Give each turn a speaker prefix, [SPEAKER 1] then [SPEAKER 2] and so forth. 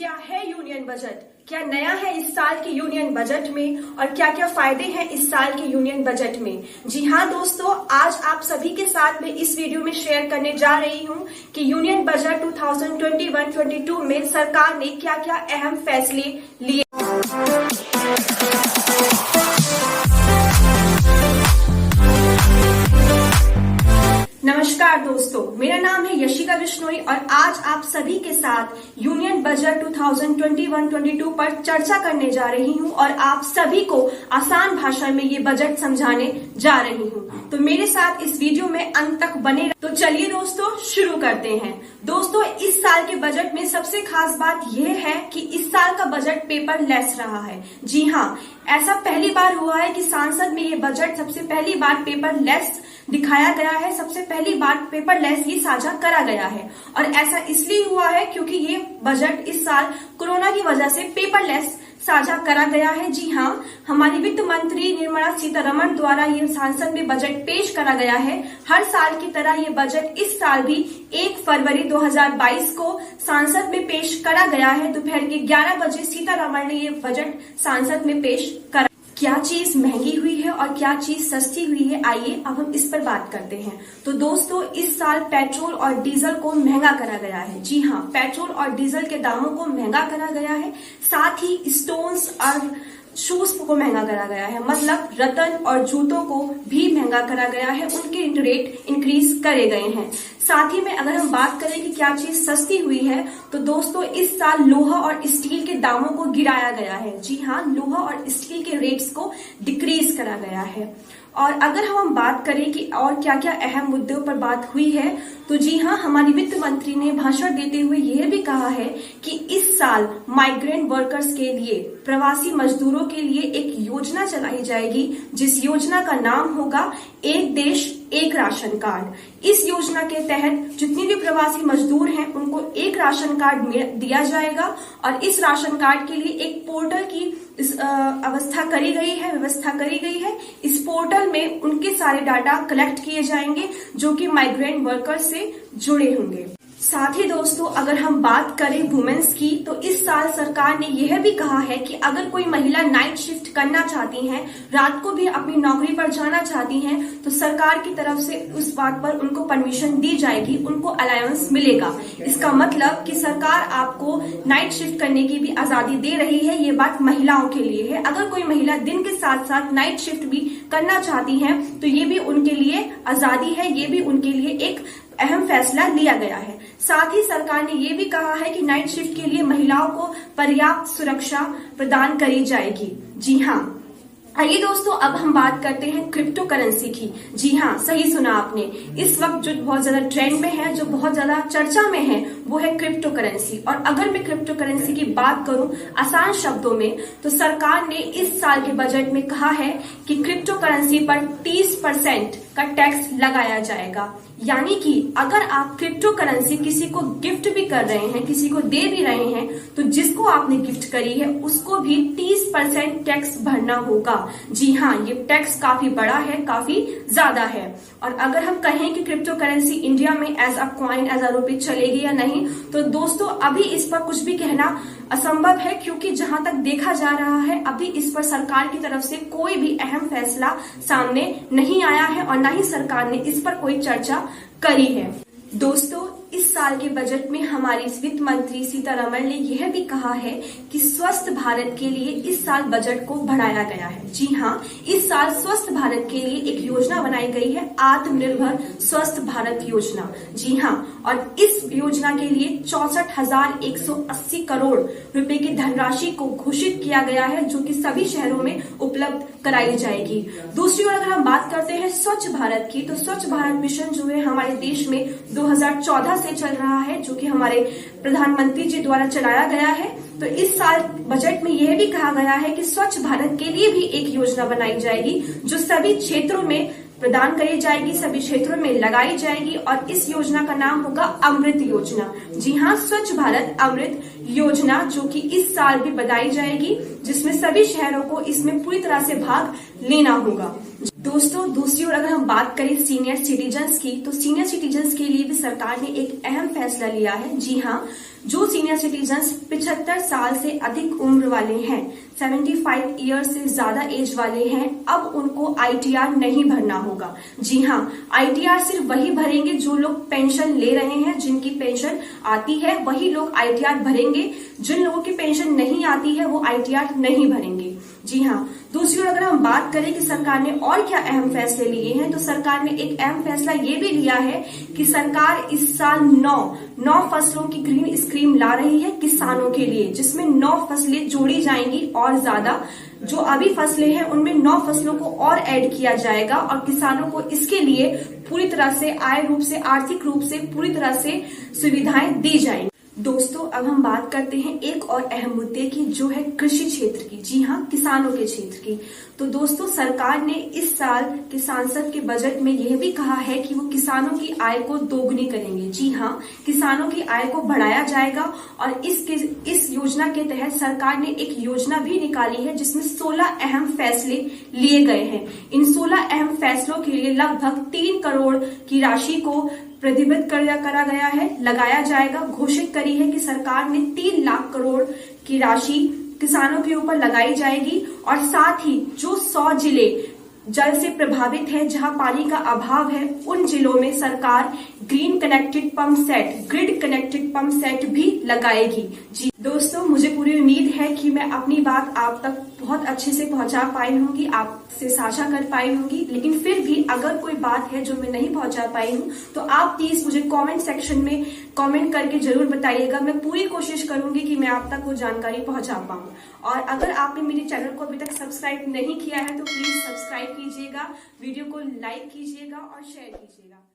[SPEAKER 1] क्या है union budget, क्या नया है इस साल के यूनियन बजट में और क्या क्या फायदे हैं इस साल के यूनियन बजट में। जी हाँ दोस्तों, आज आप सभी के साथ में इस वीडियो में शेयर करने जा रही हूँ कि यूनियन बजट 2021-22 में सरकार ने क्या क्या अहम फैसले लिए। नमस्कार दोस्तों, मेरा नाम है यशिका बिश्नोई और आज आप सभी के साथ यूनियन बजट 2021-22 पर चर्चा करने जा रही हूं और आप सभी को आसान भाषा में ये बजट समझाने जा रही हूं। तो मेरे साथ इस वीडियो में अंत तक बने रहिए। तो चलिए दोस्तों शुरू करते हैं। दोस्तों, इस साल के बजट में सबसे खास बात यह है कि इस साल का बजट पेपर लेस रहा है। जी हाँ, ऐसा पहली बार हुआ है कि संसद में ये बजट सबसे पहली बार पेपर लेस दिखाया गया है, सबसे पहली बार पेपर लेस ये साझा करा गया है। और ऐसा इसलिए हुआ है क्योंकि ये बजट इस साल कोरोना की वजह से पेपर लेस साझा करा गया है। जी हाँ, हमारी वित्त मंत्री निर्मला सीतारमण द्वारा ये संसद में बजट पेश करा गया है। हर साल की तरह ये बजट इस साल भी 1 फरवरी 2022 को संसद में पेश करा गया है। दोपहर के 11 बजे सीतारमण ने ये बजट संसद में पेश करा। क्या चीज महंगी हुई है और क्या चीज सस्ती हुई है, आइए अब हम इस पर बात करते हैं। तो दोस्तों, इस साल पेट्रोल और डीजल को महंगा करा गया है। जी हाँ, पेट्रोल और डीजल के दामों को महंगा करा गया है। साथ ही स्टोन्स और शूज को महंगा करा गया है, मतलब रतन और जूतों को भी महंगा करा गया है, उनके रेट इंक्रीज करे गए हैं। साथ ही में अगर हम बात करें कि क्या चीज सस्ती हुई है, तो दोस्तों इस साल लोहा और स्टील के दामों को गिराया गया है। जी हाँ, लोहा और स्टील के रेट्स को डिक्रीज करा गया है। और अगर हम बात करें कि और क्या क्या अहम मुद्दों पर बात हुई है, तो जी हाँ, हमारी वित्त मंत्री ने भाषण देते हुए यह भी कहा है कि इस साल माइग्रेंट वर्कर्स के लिए, प्रवासी मजदूरों के लिए एक योजना चलाई जाएगी, जिस योजना का नाम होगा एक देश एक राशन कार्ड। इस योजना के तहत जितने भी प्रवासी मजदूर हैं उनको एक राशन कार्ड दिया जाएगा और इस राशन कार्ड के लिए एक पोर्टल की व्यवस्था करी गई है। इस पोर्टल में उनके सारे डाटा कलेक्ट किए जाएंगे जो कि माइग्रेंट वर्कर्स से जुड़े होंगे। साथ ही दोस्तों, अगर हम बात करें वुमेन्स की, तो इस साल सरकार ने यह भी कहा है कि अगर कोई महिला नाइट शिफ्ट करना चाहती हैं, रात को भी अपनी नौकरी पर जाना चाहती हैं, तो सरकार की तरफ से उस बात पर उनको परमिशन दी जाएगी, उनको अलाउंस मिलेगा। इसका मतलब कि सरकार आपको नाइट शिफ्ट करने की भी आजादी दे रही है। ये बात महिलाओं के लिए है। अगर कोई महिला दिन के साथ साथ नाइट शिफ्ट भी करना चाहती है तो ये भी उनके लिए आजादी है, ये भी उनके लिए एक अहम फैसला लिया गया है। साथ ही सरकार ने ये भी कहा है कि नाइट शिफ्ट के लिए महिलाओं को पर्याप्त सुरक्षा प्रदान करी जाएगी। जी हाँ, आइए दोस्तों अब हम बात करते हैं क्रिप्टो करेंसी की। जी हाँ, सही सुना आपने। इस वक्त जो बहुत ज्यादा ट्रेंड में है, जो बहुत ज्यादा चर्चा में है, वो है क्रिप्टो करेंसी। और अगर मैं क्रिप्टो करेंसी की बात करूं आसान शब्दों में, तो सरकार ने इस साल के बजट में कहा है कि क्रिप्टो करेंसी पर 30% का टैक्स लगाया जाएगा। यानी कि अगर आप क्रिप्टो करेंसी किसी को गिफ्ट भी कर रहे हैं, किसी को दे भी रहे हैं, तो जिसको आपने गिफ्ट करी है उसको भी 30% टैक्स भरना होगा। जी हाँ, ये टैक्स काफी बड़ा है, काफी ज्यादा है। और अगर हम कहें कि क्रिप्टो करेंसी इंडिया में as a coin, as a रुपए चलेगी या नहीं, तो दोस्तों अभी इस पर कुछ भी कहना असंभव है, क्योंकि जहां तक देखा जा रहा है अभी इस पर सरकार की तरफ से कोई भी अहम फैसला सामने नहीं आया है और न ही सरकार ने इस पर कोई चर्चा करी है। दोस्तों, इस साल के बजट में हमारी वित्त मंत्री सीतारमण ने यह भी कहा है कि स्वस्थ भारत के लिए इस साल बजट को बढ़ाया गया है। जी हाँ, इस साल स्वस्थ भारत के लिए एक योजना बनाई गई है, आत्मनिर्भर स्वस्थ भारत योजना। जी हाँ, और इस योजना के लिए 64,180 करोड़ रुपए की धनराशि को घोषित किया गया है, जो कि सभी शहरों में उपलब्ध कराई जाएगी। दूसरी ओर अगर हम बात करते हैं स्वच्छ भारत की, तो स्वच्छ भारत मिशन जो है हमारे देश में 2014 से चल रहा है, जो कि हमारे प्रधानमंत्री जी द्वारा चलाया गया है। तो इस साल बजट में यह भी कहा गया है कि स्वच्छ भारत के लिए भी एक योजना बनाई जाएगी, जो सभी क्षेत्रों में प्रदान करी जाएगी, सभी क्षेत्रों में लगाई जाएगी और इस योजना का नाम होगा अमृत योजना। जी हाँ, स्वच्छ भारत अमृत योजना, जो कि इस साल भी बनाई जाएगी, जिसमें सभी शहरों को इसमें पूरी तरह से भाग लेना होगा। दोस्तों, दूसरी ओर अगर हम बात करें सीनियर सिटीजन्स की, तो सीनियर सिटीजन्स के लिए भी सरकार ने एक अहम फैसला लिया है। जी हाँ, जो सीनियर सिटीजन्स 75 साल से अधिक उम्र वाले हैं, 75 ईयर से ज्यादा एज वाले हैं, अब उनको आईटीआर नहीं भरना होगा। जी हाँ, आईटीआर सिर्फ वही भरेंगे जो लोग पेंशन ले रहे हैं, जिनकी पेंशन आती है वही लोग आईटीआर भरेंगे। जिन लोगों की पेंशन नहीं आती है वो आईटीआर नहीं भरेंगे। जी हाँ, दूसरी ओर अगर हम बात करें कि सरकार ने और क्या अहम फैसले लिए हैं, तो सरकार ने एक अहम फैसला ये भी लिया है कि सरकार इस साल 9 फसलों की ग्रीन स्कीम ला रही है किसानों के लिए, जिसमें 9 फसलें जोड़ी जाएंगी और ज्यादा। जो अभी फसलें हैं उनमें 9 फसलों को और ऐड किया जाएगा और किसानों को इसके लिए पूरी तरह से आय रूप से, आर्थिक रूप से पूरी तरह से सुविधाएं दी जाएंगी। दोस्तों, अब हम बात करते हैं एक और अहम मुद्दे की, जो है कृषि क्षेत्र की। जी हाँ, किसानों के क्षेत्र की। तो दोस्तों, सरकार ने इस साल के संसद के बजट में यह भी कहा है कि वो किसानों की आय को दोगुनी करेंगे। जी हाँ, किसानों की आय को बढ़ाया जाएगा और इस योजना के तहत सरकार ने एक योजना भी निकाली है जिसमें 16 अहम फैसले लिए गए हैं। इन 16 अहम फैसलों के लिए लगभग 3 करोड़ की राशि को प्रतिबद्ध करा गया है, लगाया जाएगा। घोषित करी है कि सरकार ने 3 लाख करोड़ की राशि किसानों के ऊपर लगाई जाएगी और साथ ही जो 100 जिले जल से प्रभावित है, जहां पानी का अभाव है, उन जिलों में सरकार ग्रीड कनेक्टेड पंप सेट भी लगाएगी। जी दोस्तों, मुझे पूरी उम्मीद है कि मैं अपनी बात आप तक बहुत अच्छे से पहुंचा पाई होंगी, आपसे साझा कर पाई होंगी। लेकिन फिर भी अगर कोई बात है जो मैं नहीं पहुंचा पाई हूं, तो आप प्लीज मुझे कमेंट सेक्शन में कमेंट करके जरूर बताइएगा। मैं पूरी कोशिश करूंगी कि मैं आप तक वो जानकारी पहुंचा पाऊं। और अगर आपने मेरे चैनल को अभी तक सब्सक्राइब नहीं किया है तो प्लीज सब्सक्राइब कीजिएगा, वीडियो को लाइक कीजिएगा और शेयर कीजिएगा।